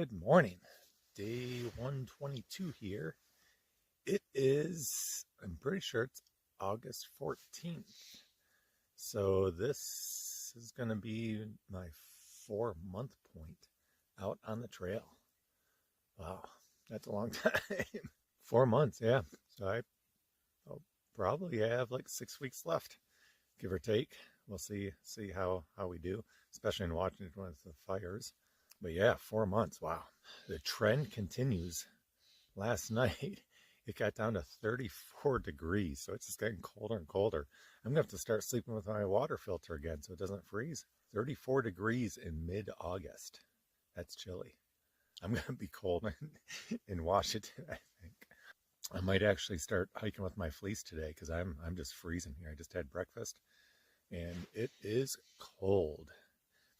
Good morning. Day 122 here. It is, I'm pretty sure it's August 14th. So this is going to be my 4-month point out on the trail. Wow, that's a long time. 4 months, yeah. So I'll probably have like 6 weeks left, give or take. We'll see how we do, especially in Washington with the fires. But yeah, 4 months. Wow. The trend continues. Last night, it got down to 34 degrees. So it's just getting colder and colder. I'm going to have to start sleeping with my water filter again so it doesn't freeze. 34 degrees in mid-August. That's chilly. I'm going to be cold in Washington, I think. I might actually start hiking with my fleece today because I'm just freezing here. I just had breakfast and it is cold.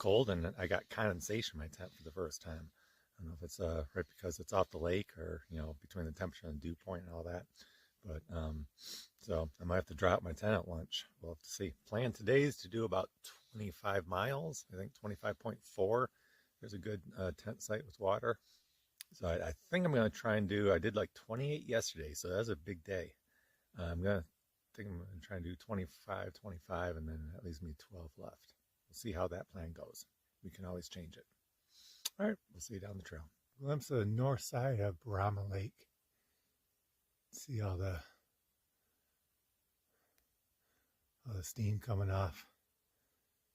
And I got condensation in my tent for the first time. I don't know if it's right because it's off the lake or, between the temperature and dew point and all that. But so I might have to dry out my tent at lunch. We'll have to see. Plan today is to do about 25 miles. I think 25.4. There's a good tent site with water. So I think I'm going to try and do, I did like 28 yesterday. So that was a big day. I'm going to try and do 25, and then that leaves me 12 left. We'll see how that plan goes. We can always change it. All right, we'll see you down the trail. Glimpse of the north side of Panorama Lake. See all the steam coming off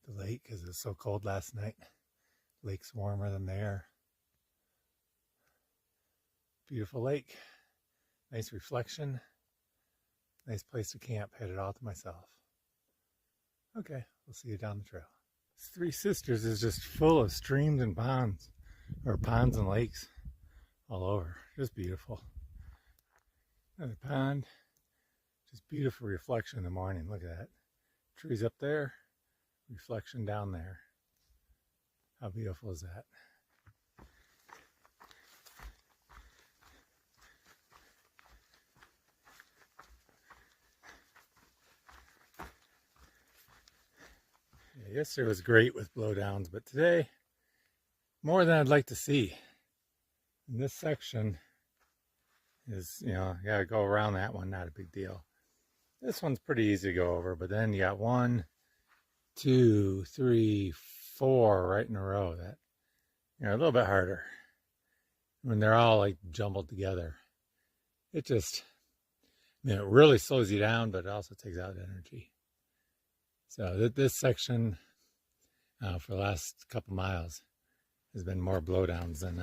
the lake because it was so cold last night. Lake's warmer than the air. Beautiful lake. Nice reflection. Nice place to camp. Had it all to myself. Okay, we'll see you down the trail. Three Sisters is just full of streams and ponds, or ponds and lakes all over. Just beautiful. Another pond. Just beautiful reflection in the morning. Look at that. Trees up there, reflection down there. How beautiful is that? Yesterday was great with blowdowns, but today, more than I'd like to see. And this section is, you gotta go around that one, not a big deal. This one's pretty easy to go over, but then you got 1, 2, 3, 4 right in a row that, a little bit harder. When they're all like jumbled together. It just, it really slows you down, but it also takes out energy. So this section for the last couple miles has been more blowdowns than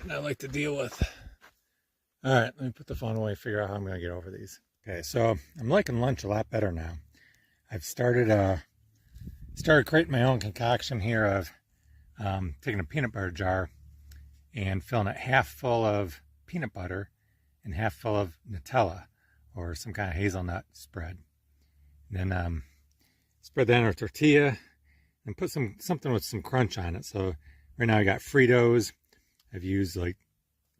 I like to deal with. All right, let me put the phone away, figure out how I'm going to get over these. Okay, so I'm liking lunch a lot better now. I've started creating my own concoction here of taking a peanut butter jar and filling it half full of peanut butter and half full of Nutella or some kind of hazelnut spread. And then spread that on a tortilla and put something with some crunch on it. So right now I got Fritos. I've used like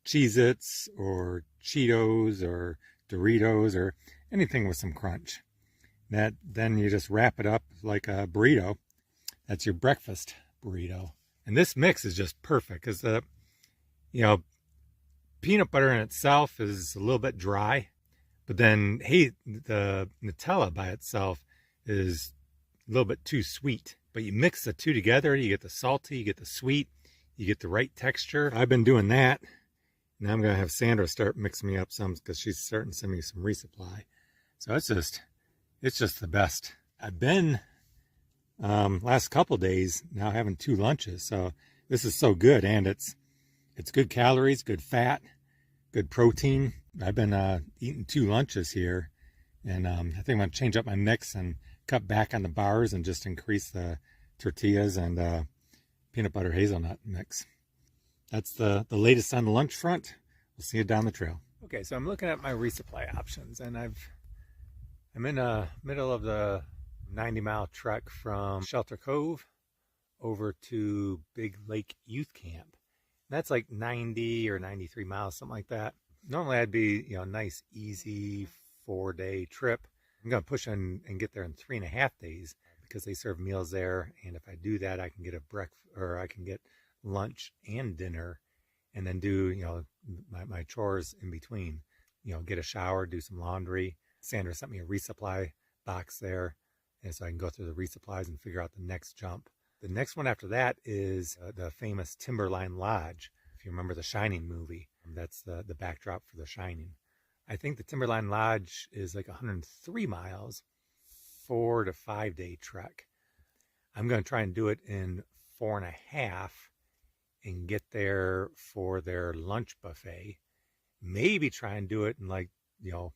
Cheez-Its or Cheetos or Doritos or anything with some crunch. Then you just wrap it up like a burrito. That's your breakfast burrito. And this mix is just perfect because the peanut butter in itself is a little bit dry, but then the Nutella by itself is a little bit too sweet. But you mix the two together, you get the salty, you get the sweet, you get the right texture. I've been doing that. Now I'm going to have Sandra start mixing me up some because she's starting to send me some Resupply. So it's just the best. I've been last couple days now having 2 lunches. So this is so good, and it's good calories, good fat, good protein. I've been eating 2 lunches here, and I think I'm going to change up my mix and cut back on the bars and just increase the tortillas and peanut butter hazelnut mix. That's the latest on the lunch front. We'll see you down the trail. Okay, so I'm looking at my resupply options, and I'm in the middle of the 90-mile trek from Shelter Cove over to Big Lake Youth Camp. That's like 90 or 93 miles, something like that. Normally I'd be, a nice, easy 4-day trip. I'm going to push and get there in 3.5 days because they serve meals there. And if I do that, I can get I can get lunch and dinner, and then do, you know, my chores in between. You know, get a shower, do some laundry. Sandra sent me a resupply box there, and so I can go through the resupplies and figure out the next jump. The next one after that is the famous Timberline Lodge. If you remember the Shining movie, that's the backdrop for The Shining. I think the Timberline Lodge is like 103 miles, 4 to 5 day trek. I'm going to try and do it in 4.5 and get there for their lunch buffet. Maybe try and do it and, like, you know,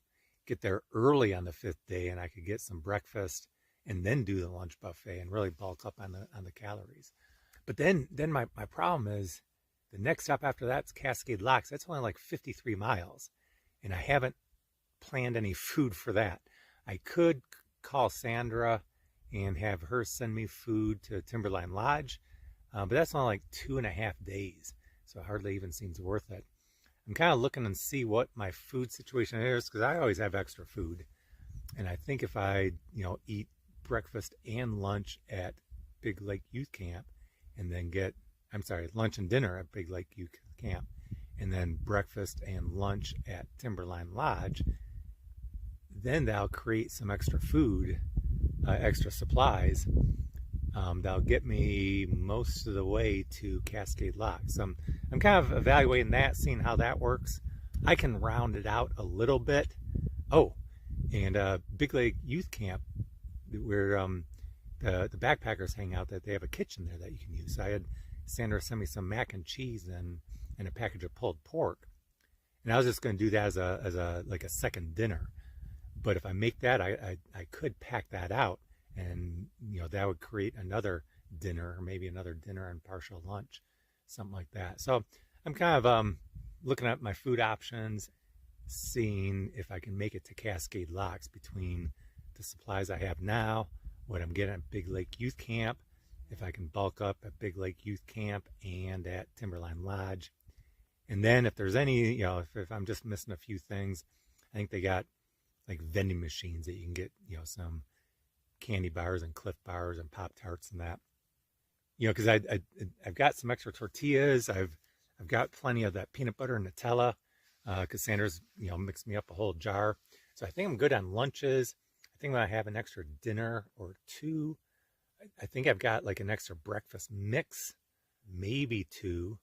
get there early on the 5th day, and I could get some breakfast and then do the lunch buffet and really bulk up on the calories. But then my problem is the next stop after that's Cascade Locks. That's only like 53 miles, and I haven't planned any food for that. I could call Sandra and have her send me food to Timberline Lodge, but that's only like 2.5 days, so it hardly even seems worth it. I'm kind of looking and see what my food situation is, because I always have extra food, and I think if I, you know, eat breakfast and lunch at Big Lake Youth Camp, and then lunch and dinner at Big Lake Youth Camp, and then breakfast and lunch at Timberline Lodge, then that'll create some extra food, extra supplies. That'll get me most of the way to Cascade Locks. I'm kind of evaluating that, seeing how that works. I can round it out a little bit. Oh, and Big Lake Youth Camp, where the backpackers hang out, that they have a kitchen there that you can use. So I had Sandra send me some mac and cheese and a package of pulled pork, and I was just going to do that as a like a second dinner. But if I make that, I could pack that out, and, you know, that would create another dinner, or maybe another dinner and partial lunch, something like that. So I'm kind of looking at my food options, seeing if I can make it to Cascade Locks between the supplies I have now, what I'm getting at Big Lake Youth Camp, if I can bulk up at Big Lake Youth Camp and at Timberline Lodge. And then if there's any, you know, if I'm just missing a few things, I think they got like vending machines that you can get, you know, some candy bars and Cliff bars and Pop-Tarts and that. You know, because I've got some extra tortillas. I've got plenty of that peanut butter and Nutella, because Sandra's, you know, mixed me up a whole jar. So I think I'm good on lunches. I think I have an extra dinner or two. I think I've got like an extra breakfast mix, maybe 2,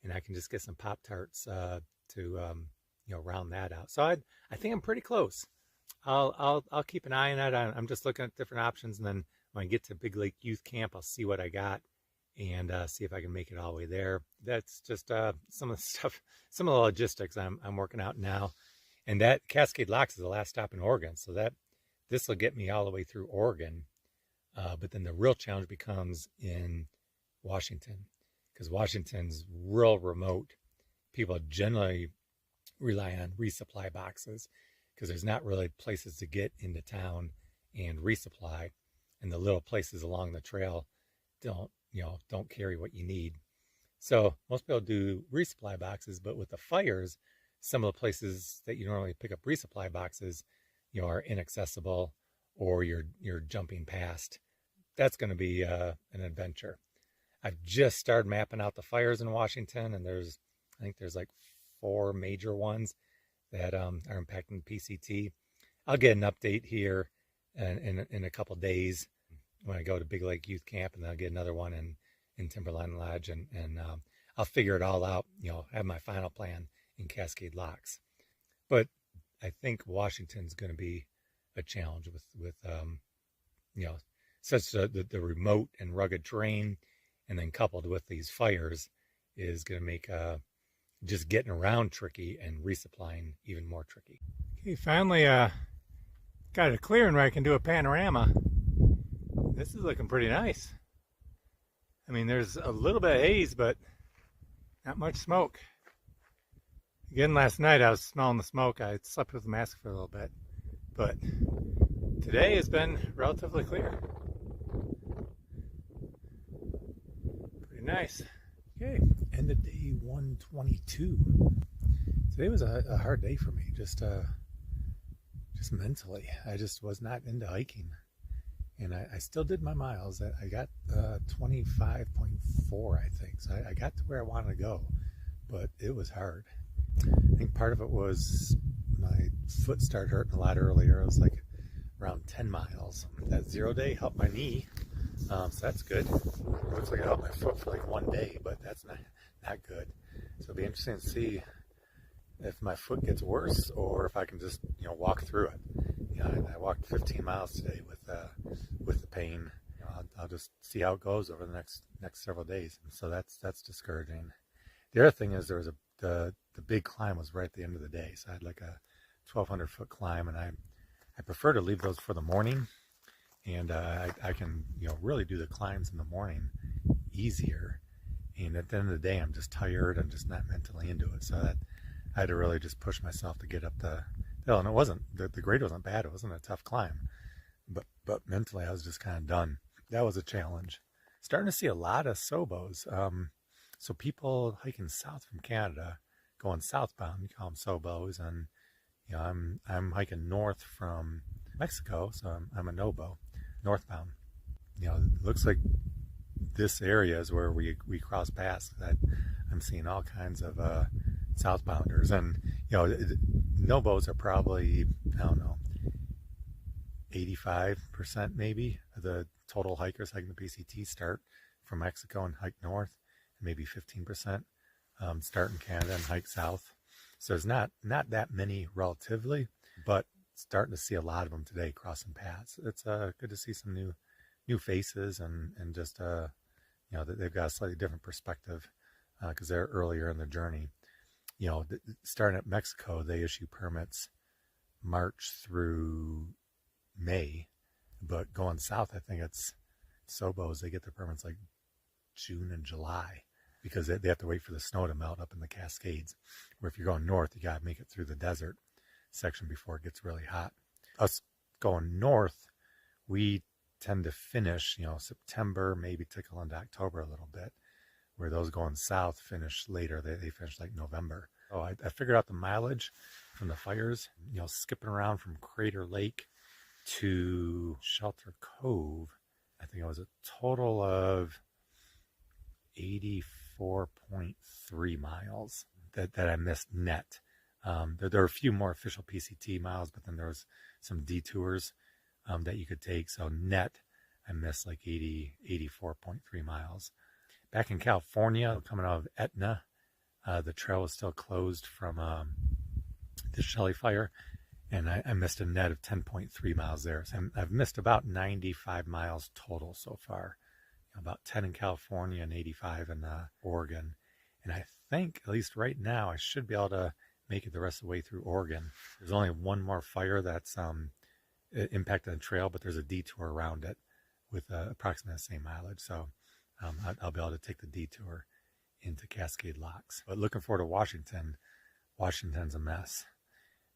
and I can just get some Pop-Tarts to you know, round that out. So I think I'm pretty close. I'll keep an eye on that. I'm just looking at different options, and then when I get to Big Lake Youth Camp, I'll see what I got and see if I can make it all the way there. That's just some of the stuff, some of the logistics I'm working out now. And that Cascade Locks is the last stop in Oregon, so this will get me all the way through Oregon. But then the real challenge becomes in Washington, because Washington's real remote. People generally rely on resupply boxes, because there's not really places to get into town and resupply, and the little places along the trail don't carry what you need. So most people do resupply boxes, but with the fires, some of the places that you normally pick up resupply boxes, you know, are inaccessible, or you're jumping past. That's going to be an adventure. I've just started mapping out the fires in Washington, and I think there's like 4 major ones that are impacting PCT. I'll get an update here in a couple days when I go to Big Lake Youth Camp, and then I'll get another one in Timberline Lodge, and I'll figure it all out, you know, have my final plan in Cascade Locks. But I think Washington's going to be a challenge with you know, such the remote and rugged terrain, and then coupled with these fires is going to make just getting around tricky and resupplying even more tricky. Okay, finally got a clearing where I can do a panorama. This is looking pretty nice. I mean, there's a little bit of haze, but not much smoke. Again, last night I was smelling the smoke. I slept with a mask for a little bit, but today has been relatively clear. Pretty nice. Okay, end of day 122. Today was a hard day for me, just mentally. I just was not into hiking, and I still did my miles. I got 25.4, I think. So I got to where I wanted to go, but it was hard. I think part of it was my foot started hurting a lot earlier. It was like around 10 miles. That 0 day helped my knee, so that's good. It looks like it helped my foot for like 1 day, but that's not good. So it'll be interesting to see if my foot gets worse or if I can just walk through it. I walked 15 miles today with the pain. I'll just see how it goes over the next several days. So that's discouraging. The other thing is there was the big climb was right at the end of the day, so I had like a 1,200 foot climb, and I prefer to leave those for the morning, and I can really do the climbs in the morning easier. And at the end of the day, I'm just tired. I'm just not mentally into it, so that I had to really just push myself to get up the hill. And it wasn't the grade wasn't bad. It wasn't a tough climb, but mentally I was just kind of done. That was a challenge. Starting to see a lot of Sobos. So people hiking south from Canada, going southbound, you call them Sobos, and I'm hiking north from Mexico, so I'm a Nobo, northbound. It looks like this area is where we cross paths. I'm seeing all kinds of southbounders, and Nobos are probably, I don't know, 85% maybe of the total hikers hiking the PCT start from Mexico and hike north, and maybe 15% start in Canada and hike south. So there's not that many relatively, but starting to see a lot of them today crossing paths. It's good to see some new faces and just they've got a slightly different perspective because they're earlier in the journey. Starting at Mexico, they issue permits March through May, but going south, I think it's Sobos, they get their permits like June and July, because they have to wait for the snow to melt up in the Cascades. Where if you're going north, you got to make it through the desert section before it gets really hot. Us going north, we tend to finish, September, maybe tickle into October a little bit, where those going south finish later. They finish like November. Oh, I figured out the mileage from the fires, skipping around from Crater Lake to Shelter Cove. I think it was a total of 84.3 miles that I missed net. There are a few more official PCT miles, but then there was some detours that you could take. So net, I missed like 84.3 miles. Back in California, coming out of Etna, the trail was still closed from the Shelley fire, and I missed a net of 10.3 miles there. So I've missed about 95 miles total so far. About 10 in California and 85 in Oregon. And I think, at least right now, I should be able to make it the rest of the way through Oregon. There's only one more fire that's impacted the trail, but there's a detour around it with approximately the same mileage. So I'll be able to take the detour into Cascade Locks. But looking forward to Washington. Washington's a mess.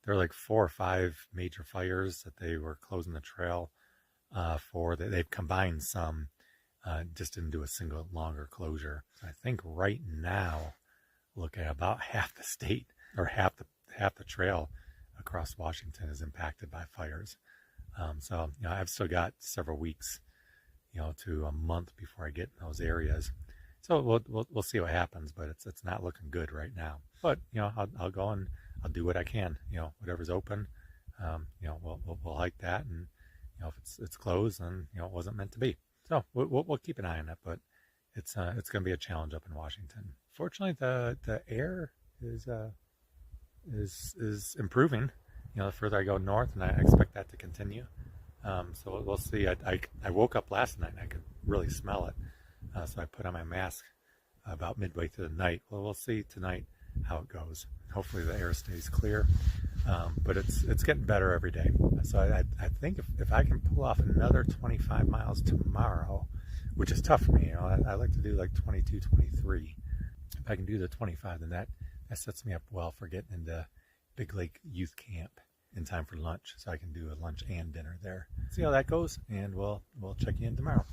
There are like 4 or 5 major fires that they were closing the trail for. They've combined some. Just didn't do a single longer closure. So I think right now, look at about half the state or half the trail across Washington is impacted by fires. So I've still got several weeks, to a month before I get in those areas. So we'll see what happens, but it's not looking good right now. But I'll go and I'll do what I can. Whatever's open, we'll hike that, and if it's closed, then it wasn't meant to be. So we'll keep an eye on it, but it's going to be a challenge up in Washington. Fortunately, the air is improving. The further I go north, and I expect that to continue. So we'll see. I woke up last night and I could really smell it. So I put on my mask about midway through the night. Well, we'll see tonight how it goes. Hopefully the air stays clear. But it's getting better every day. So I think if I can pull off another 25 miles tomorrow, which is tough for me, I like to do like 22, 23. If I can do the 25, then that sets me up well for getting into Big Lake Youth Camp in time for lunch, so I can do a lunch and dinner there. See how that goes, and we'll check you in tomorrow.